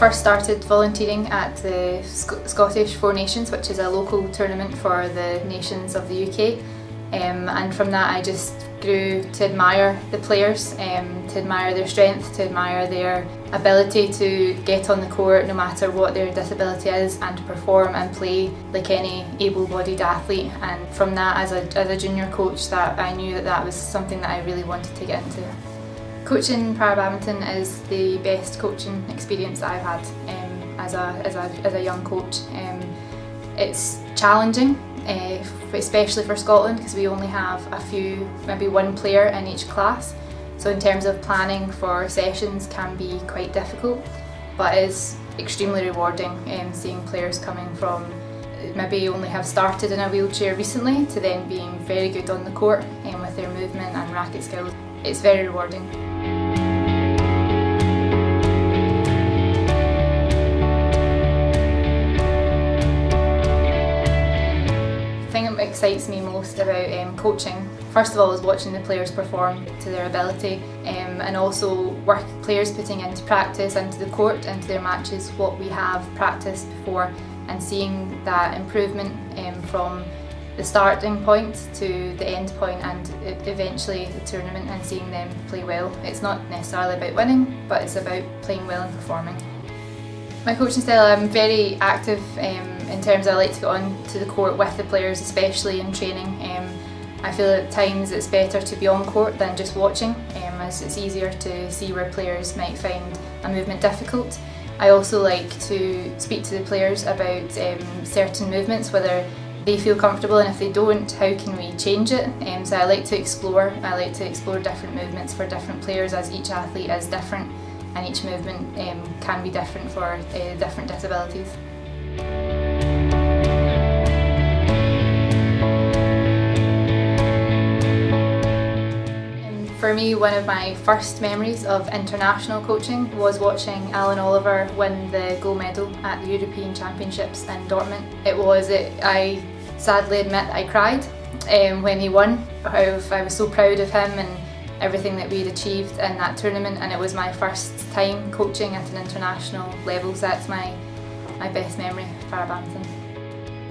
first started volunteering at the Scottish Four Nations, which is a local tournament for the nations of the UK, and from that I just grew to admire the players, to admire their strength, to admire their ability to get on the court no matter what their disability is, and to perform and play like any able-bodied athlete. And from that, as a junior coach, that I knew that was something that I really wanted to get into. Coaching para badminton is the best coaching experience that I've had as a young coach. It's challenging, especially for Scotland, because we only have maybe one player in each class. So in terms of planning for sessions can be quite difficult, but it is extremely rewarding seeing players coming from maybe only have started in a wheelchair recently to then being very good on the court with their movement and racket skills. It's very rewarding. The thing that excites me most about coaching, first of all, is watching the players perform to their ability, and also players putting into practice, into the court, into their matches, what we have practiced before, and seeing that improvement from the starting point to the end point and eventually the tournament, and seeing them play well. It's not necessarily about winning, but it's about playing well and performing. My coaching style, I'm very active in terms of I like to get on to the court with the players, especially in training. I feel at times it's better to be on court than just watching, as it's easier to see where players might find a movement difficult. I also like to speak to the players about certain movements, whether they feel comfortable, and if they don't, how can we change it? So I like to explore different movements for different players, as each athlete is different and each movement can be different for different disabilities. For me, one of my first memories of international coaching was watching Alan Oliver win the gold medal at the European Championships in Dortmund. I sadly admit I cried when he won. I was so proud of him and everything that we'd achieved in that tournament, and it was my first time coaching at an international level, so that's my best memory of para badminton.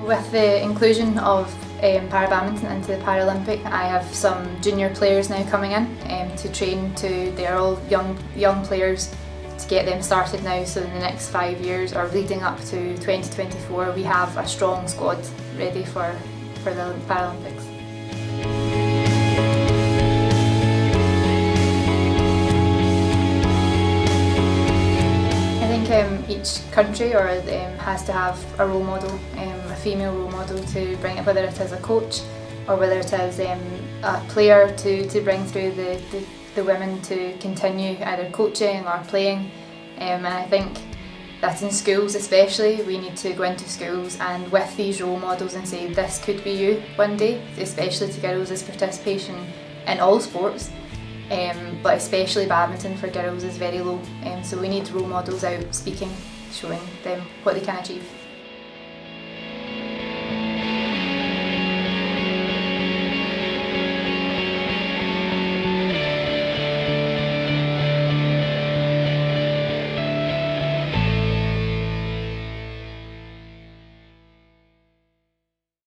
With the inclusion of para badminton into the Paralympic, I have some junior players now coming in to train. They're all young players, to get them started now, so in the next 5 years or leading up to 2024 we have a strong squad ready for the Paralympics. Each country has to have a role model, a female role model to bring it, whether it is a coach or whether it is a player to bring through the women to continue either coaching or playing. And I think that in schools especially, we need to go into schools and with these role models and say this could be you one day, especially to girls' as participation in all sports. But especially badminton for girls is very low, so we need role models out speaking, showing them what they can achieve.